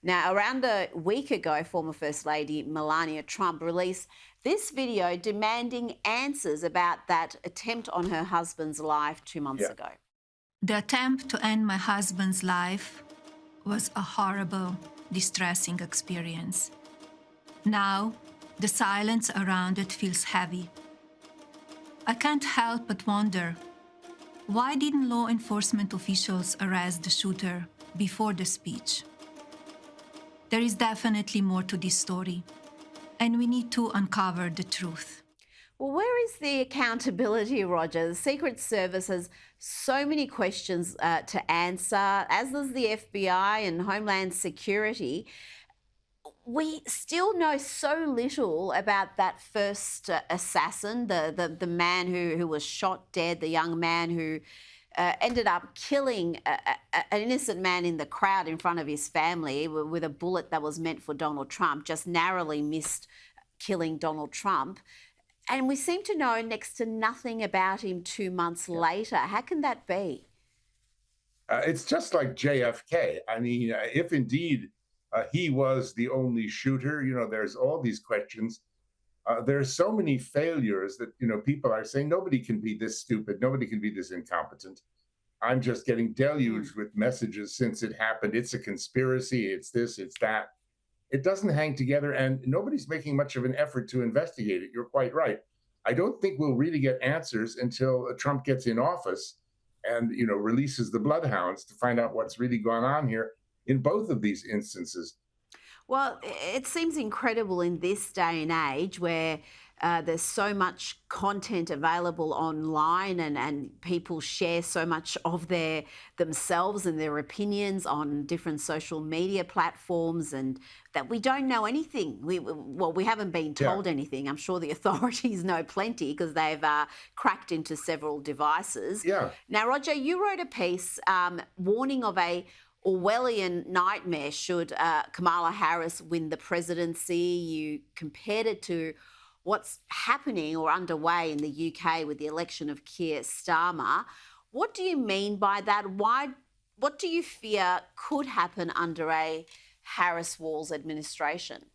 Now, around a week ago, former First Lady Melania Trump released this video demanding answers about that attempt on her husband's life 2 months Yeah. ago. The attempt to end my husband's life was a horrible, distressing experience. Now, the silence around it feels heavy. I can't help but wonder, why didn't law enforcement officials arrest the shooter before the speech? There is definitely more to this story, and we need to uncover the truth. Well, where is the accountability, Roger? The Secret Service has so many questions to answer, as does the FBI and Homeland Security. We still know so little about that first assassin, the man who was shot dead, the young man who ended up killing an innocent man in the crowd in front of his family with a bullet that was meant for Donald Trump, just narrowly missed killing Donald Trump. And we seem to know next to nothing about him 2 months later. How can that be? It's just like JFK. I mean, if indeed he was the only shooter, there's all these questions. There's so many failures that, people are saying nobody can be this stupid. Nobody can be this incompetent. I'm just getting deluged with messages since it happened. It's a conspiracy. It's this, it's that. It doesn't hang together, and nobody's making much of an effort to investigate it. You're quite right. I don't think we'll really get answers until Trump gets in office and releases the bloodhounds to find out what's really gone on here in both of these instances. Well, it seems incredible in this day and age where there's so much content available online and people share so much of themselves and their opinions on different social media platforms, and that we don't know anything. We haven't been told anything. I'm sure the authorities know plenty because they've cracked into several devices. Yeah. Now, Roger, you wrote a piece warning of a Orwellian nightmare should Kamala Harris win the presidency. You compared it to what's happening or underway in the UK with the election of Keir Starmer. What do you mean by that? What do you fear could happen under a Harris-Walz administration?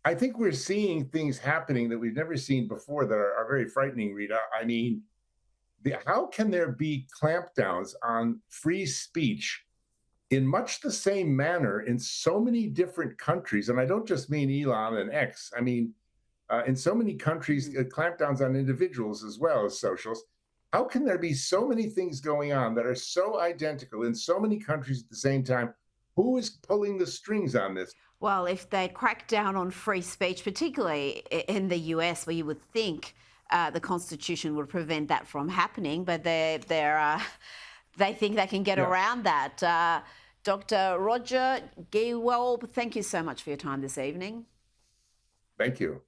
I think we're seeing things happening that we've never seen before that are very frightening, Rita. I mean, how can there be clampdowns on free speech in much the same manner in so many different countries? And I don't just mean Elon and X. I mean, in so many countries, clampdowns on individuals as well as socials. How can there be so many things going on that are so identical in so many countries at the same time? Who is pulling the strings on this? Well, if they crack down on free speech, particularly in the US, where you would think the Constitution would prevent that from happening, but they think they can get around that. Dr. Roger Gewolb, thank you so much for your time this evening. Thank you.